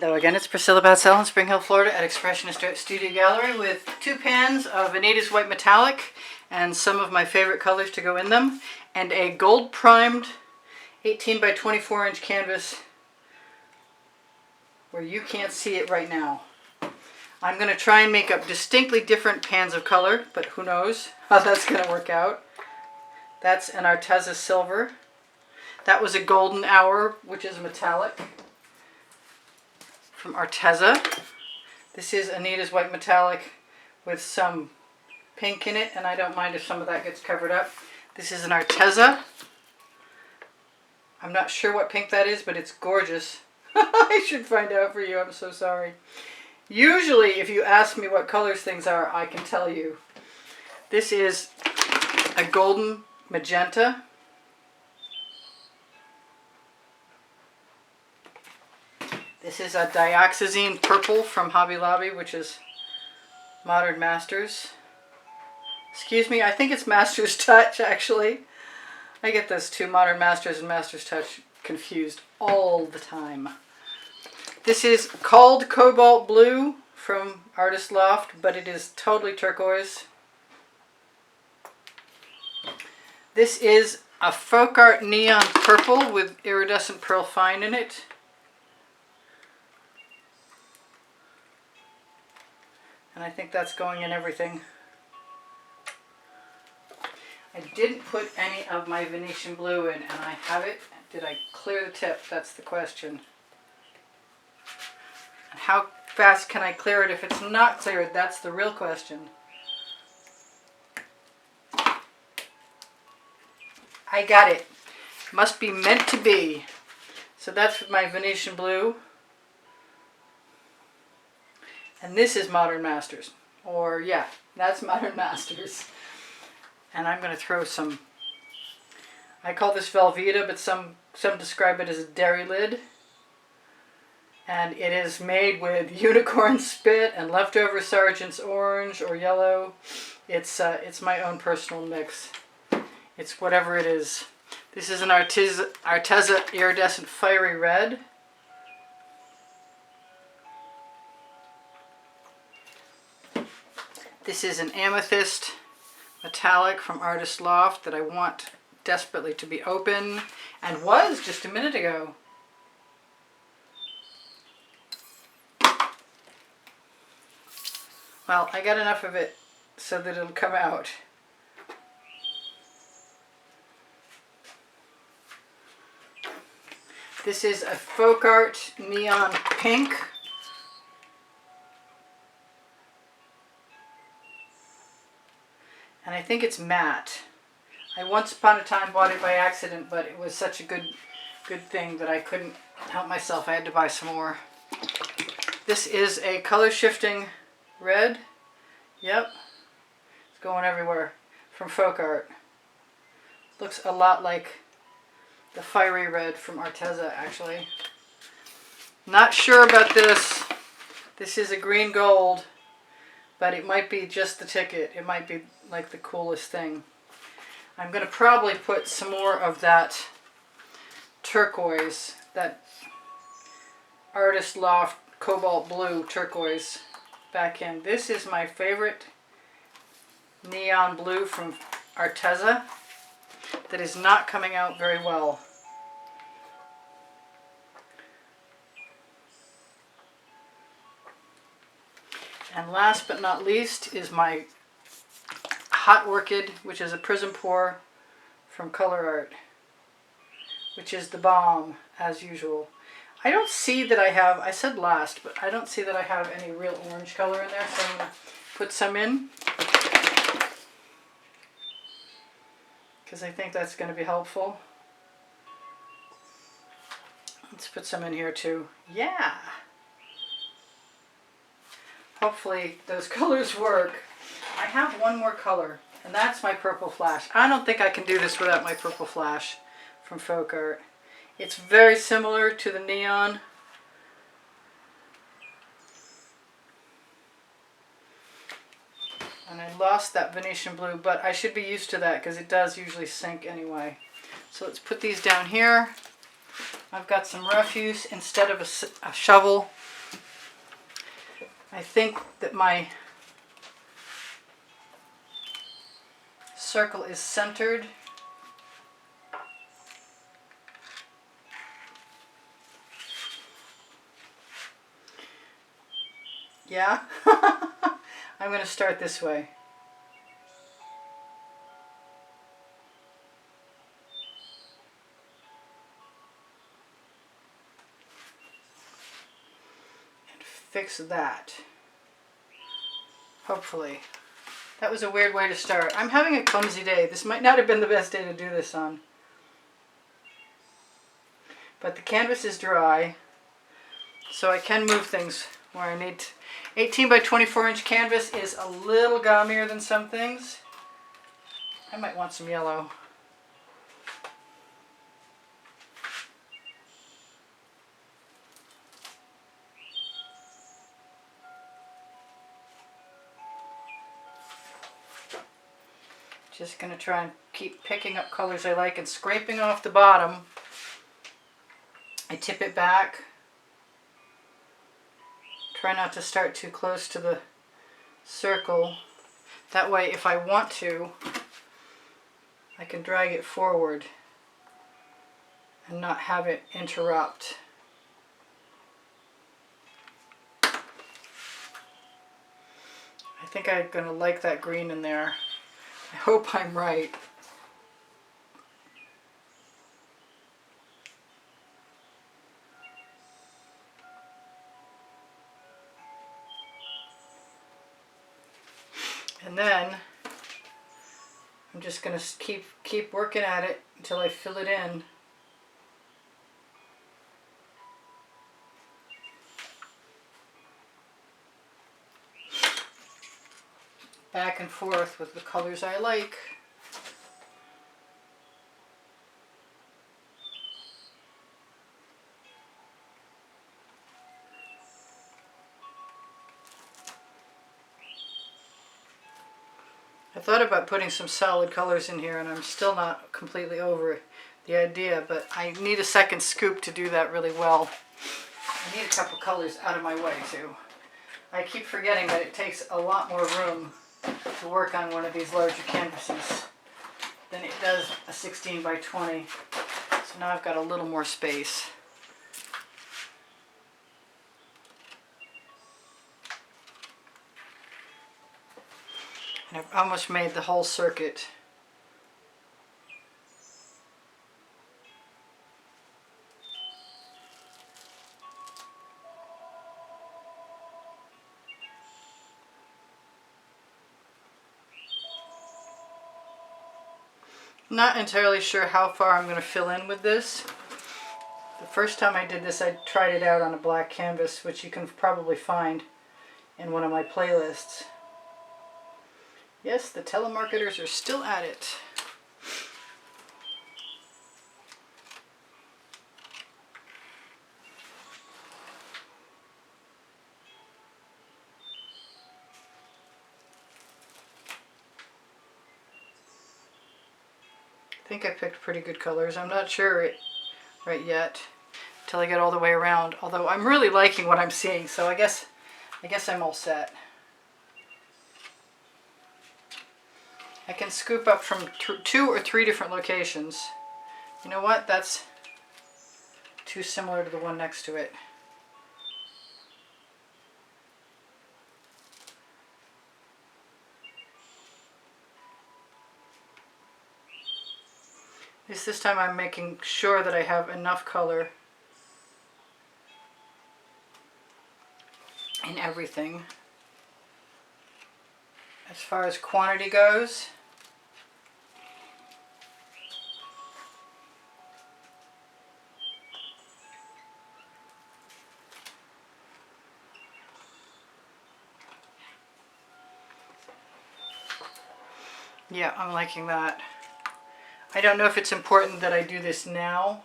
Hello again, it's Priscilla Batzell in Spring Hill, Florida at Expressionist Studio Gallery with 2 pans of Anita's White Metallic and some of my favorite colors to go in them, and a gold primed 18 by 24 inch canvas where you can't see it right now. I'm going to try and make up distinctly different pans of color, but who knows how that's going to work out. That's an Arteza silver. That was a golden hour, which is metallic, from Arteza. This is Anita's White Metallic with some pink in it, and I don't mind if some of that gets covered up. This is an Arteza. I'm not sure what pink that is, but it's gorgeous. I should find out for you, I'm so sorry. Usually, if you ask me what colors things are, I can tell you. This is a golden magenta. This is a dioxazine purple from Hobby Lobby, which is Modern Masters. Excuse me, I think it's Master's Touch, actually. I get those two, Modern Masters and Master's Touch, confused all the time. This is called Cobalt Blue from Artist Loft, but it is totally turquoise. This is a Folk Art Neon Purple with iridescent pearl fine in it. And I think that's going in everything. I didn't put any of my Venetian blue in, and I have it. Did I clear the tip? That's the question. And how fast can I clear it if it's not cleared? That's the real question. I got it. Must be meant to be. So that's my Venetian blue. And this is Modern Masters. Or, yeah, that's Modern Masters. And I'm going to throw some, I call this Velveeta, but some describe it as a dairy lid. And it is made with unicorn spit and leftover Sergeant's orange or yellow. It's my own personal mix. It's whatever it is. This is an Arteza iridescent fiery red. This is an amethyst metallic from Artist Loft that I want desperately to be open, and was just a minute ago. Well, I got enough of it so that it'll come out. This is a Folk Art Neon Pink. And I think it's matte. I once upon a time bought it by accident, but it was such a good thing that I couldn't help myself. I had to buy some more. This is a color shifting red. Yep. It's going everywhere. From Folk Art. Looks a lot like the fiery red from Arteza, actually. Not sure about this. This is a green gold, but it might be just the ticket. It might be like the coolest thing. I'm going to probably put some more of that turquoise, that Artist Loft Cobalt Blue turquoise back in. This is my favorite neon blue from Arteza that is not coming out very well. And last but not least is my Hot Orchid, which is a prism pour from Color Art, which is the bomb, as usual. I don't see that I have, I said last, but I don't see that I have any real orange color in there, so I'm going to put some in, because I think that's going to be helpful. Let's put some in here too. Yeah! Hopefully those colors work. I have one more color, and that's my purple flash. I don't think I can do this without my purple flash from Folk Art. It's very similar to the neon. And I lost that Venetian blue, but I should be used to that because it does usually sink anyway. So let's put these down here. I've got some refuse instead of a shovel. I think that my circle is centered. Yeah? I'm going to start this way. And fix that. Hopefully. That was a weird way to start. I'm having a clumsy day. This might not have been the best day to do this on. But the canvas is dry, so I can move things where I need to. 18 by 24 inch canvas is a little gummier than some things. I might want some yellow. Just going to try and keep picking up colors I like and scraping off the bottom. I tip it back. Try not to start too close to the circle. That way, if I want to, I can drag it forward and not have it interrupt. I think I'm going to like that green in there. I hope I'm right. And then I'm just going to keep working at it until I fill it in. Back and forth with the colors I like. I thought about putting some solid colors in here, and I'm still not completely over the idea, but I need a second scoop to do that really well. I need a couple colors out of my way too. I keep forgetting that it takes a lot more room to work on one of these larger canvases than it does a 16 by 20. So now I've got a little more space. And I've almost made the whole circuit. Not entirely sure how far I'm going to fill in with this. The first time I did this, I tried it out on a black canvas, which you can probably find in one of my playlists. Yes, the telemarketers are still at it. I think I picked pretty good colors. I'm not sure right yet until I get all the way around. Although I'm really liking what I'm seeing, so I guess I'm all set. I can scoop up from 2 or 3 different locations. You know what? That's too similar to the one next to it. At least this time I'm making sure that I have enough color in everything. As far as quantity goes, yeah, I'm liking that. I don't know if it's important that I do this now.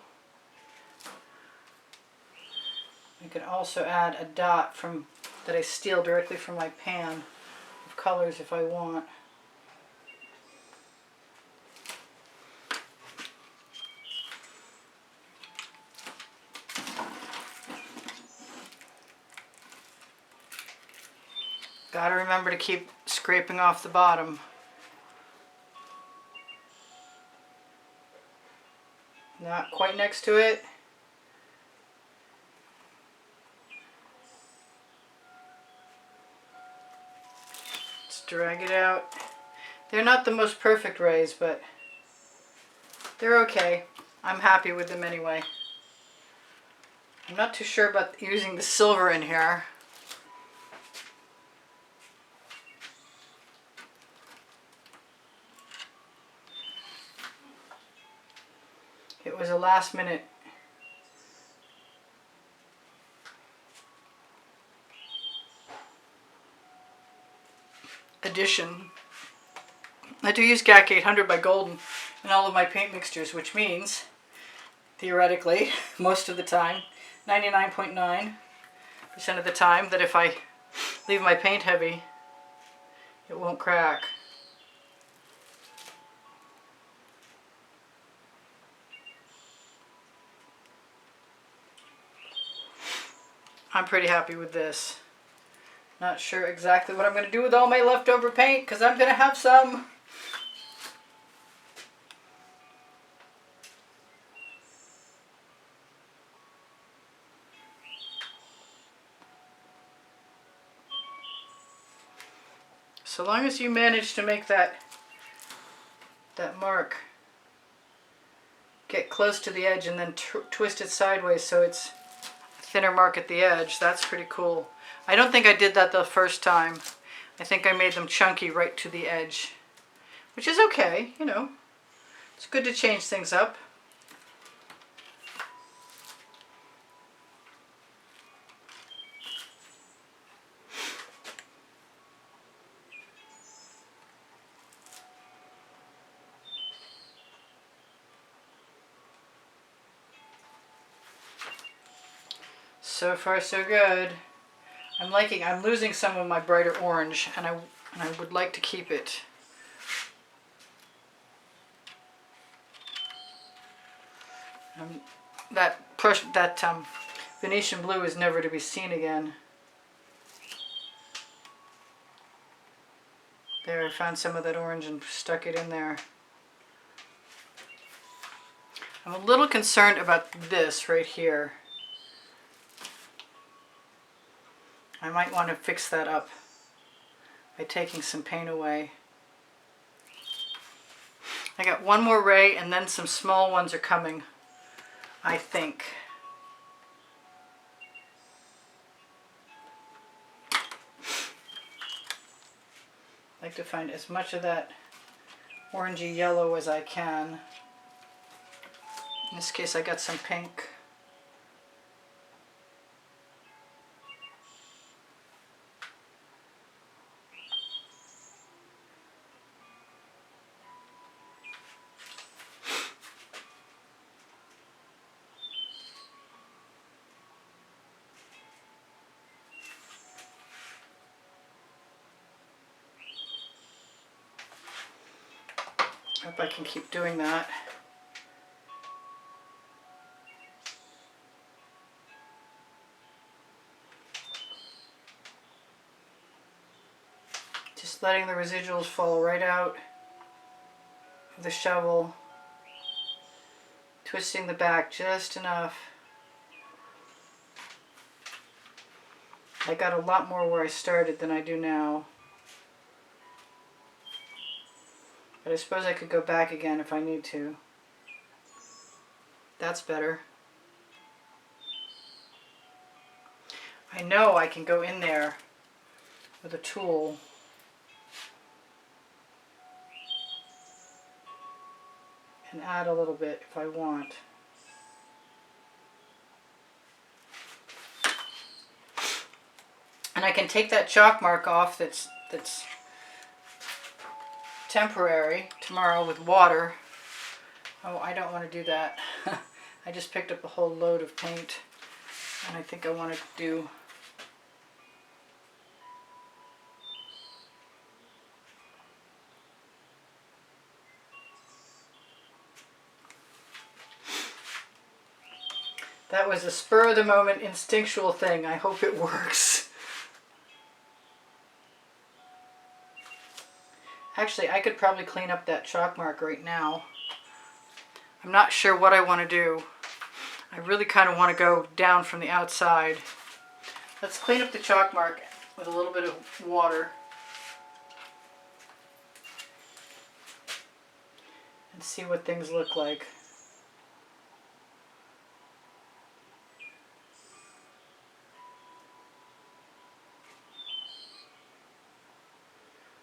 I can also add a dot that I steal directly from my pan of colors if I want. Gotta remember to keep scraping off the bottom. Not quite next to it. Let's drag it out. They're not the most perfect rays, but they're okay. I'm happy with them anyway. I'm not too sure about using the silver in here. It was a last minute addition. I do use GAC 800 by Golden in all of my paint mixtures, which means, theoretically, most of the time, 99.9% of the time, that if I leave my paint heavy, it won't crack. I'm pretty happy with this. Not sure exactly what I'm going to do with all my leftover paint, because I'm going to have some. So long as you manage to make that mark get close to the edge and then twist it sideways so it's a thinner mark at the edge, that's pretty cool. I don't think I did that the first time. I think I made them chunky right to the edge, which is okay, you know. It's good to change things up. So far so good. I'm losing some of my brighter orange, and I would like to keep it. That Venetian blue is never to be seen again. There, I found some of that orange and stuck it in there. I'm a little concerned about this right here. I might want to fix that up by taking some paint away. I got one more ray and then some small ones are coming, I think. I like to find as much of that orangey yellow as I can. In this case I got some pink. Hope I can keep doing that. Just letting the residuals fall right out of the shovel. Twisting the back just enough. I got a lot more where I started than I do now. But I suppose I could go back again if I need to. That's better. I know I can go in there with a tool and add a little bit if I want. And I can take that chalk mark off that's temporary tomorrow with water. Oh, I don't want to do that. I just picked up a whole load of paint and I think I want to do that was a spur of the moment instinctual thing. I hope it works. Actually, I could probably clean up that chalk mark right now. I'm not sure what I want to do. I really kind of want to go down from the outside. Let's clean up the chalk mark with a little bit of water. And see what things look like.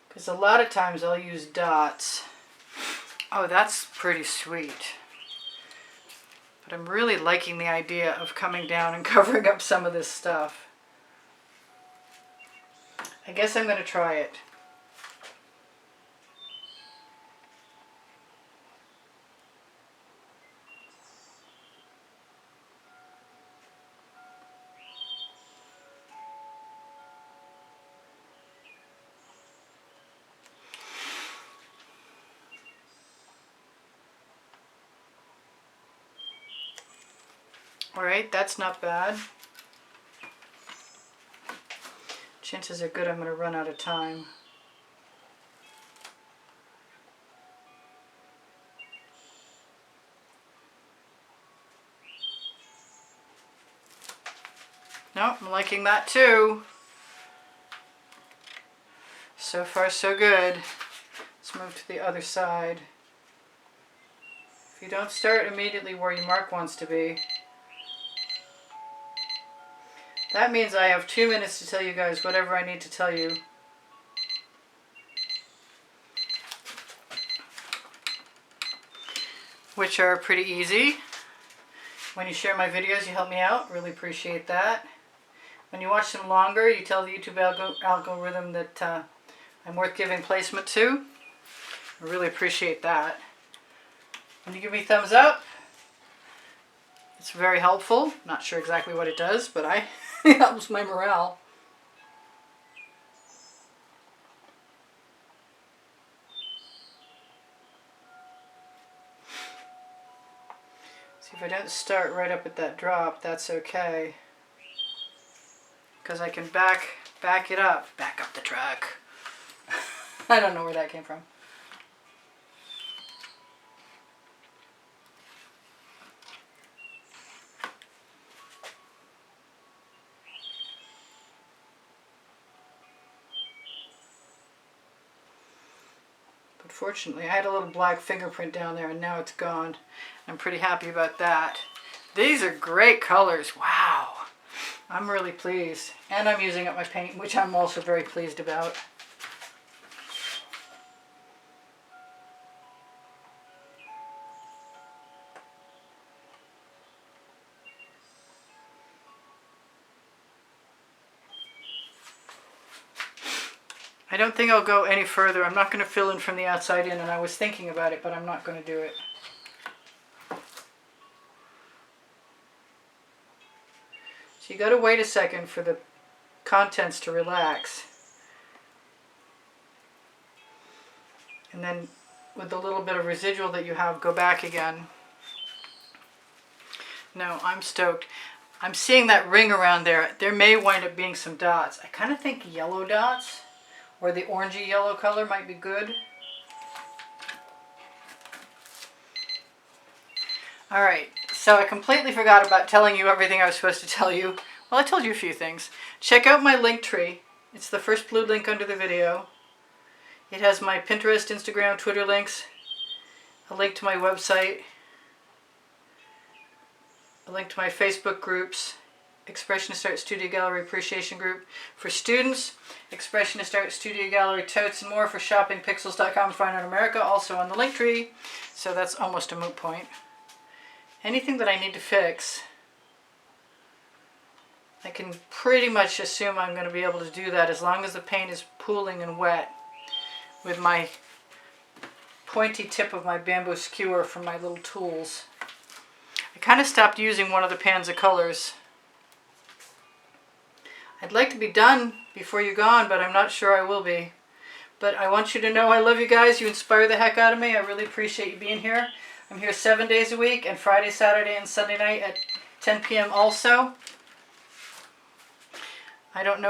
Because a lot of times I'll use dots. Oh, that's pretty sweet. But I'm really liking the idea of coming down and covering up some of this stuff. I guess I'm going to try it. Alright, that's not bad. Chances are good I'm going to run out of time. No, I'm liking that too. So far so good. Let's move to the other side. If you don't start immediately where your mark wants to be, that means I have 2 minutes to tell you guys whatever I need to tell you. Which are pretty easy. When you share my videos, you help me out. Really appreciate that. When you watch them longer, you tell the YouTube algorithm that I'm worth giving placement to. I really appreciate that. When you give me thumbs up, it's very helpful. Not sure exactly what it does, but it helps my morale. See, if I don't start right up at that drop, that's okay. Because I can back it up. Back up the truck. I don't know where that came from. But fortunately, I had a little black fingerprint down there and now it's gone. I'm pretty happy about that. These are great colors. Wow. I'm really pleased. And I'm using up my paint, which I'm also very pleased about. I don't think I'll go any further. I'm not going to fill in from the outside in, and I was thinking about it, but I'm not going to do it. So you got to wait a second for the contents to relax. And then with the little bit of residual that you have, go back again. No, I'm stoked. I'm seeing that ring around there. There may wind up being some dots. I kind of think yellow dots or the orangey yellow color might be good. Alright, so I completely forgot about telling you everything I was supposed to tell you. Well, I told you a few things. Check out my link tree. It's the first blue link under the video. It has my Pinterest, Instagram, Twitter links, a link to my website, a link to my Facebook groups, Expressionist Art Studio Gallery Appreciation Group for students, Expressionist Art Studio Gallery totes and more for shoppingpixels.com, Fine Art America, also on the link tree. So that's almost a moot point. Anything that I need to fix, I can pretty much assume I'm going to be able to do that as long as the paint is pooling and wet with my pointy tip of my bamboo skewer from my little tools. I kind of stopped using one of the pans of colors. I'd like to be done before you're gone, but I'm not sure I will be. But I want you to know I love you guys. You inspire the heck out of me. I really appreciate you being here. I'm here 7 days a week, and Friday, Saturday, and Sunday night at 10 p.m. also. I don't know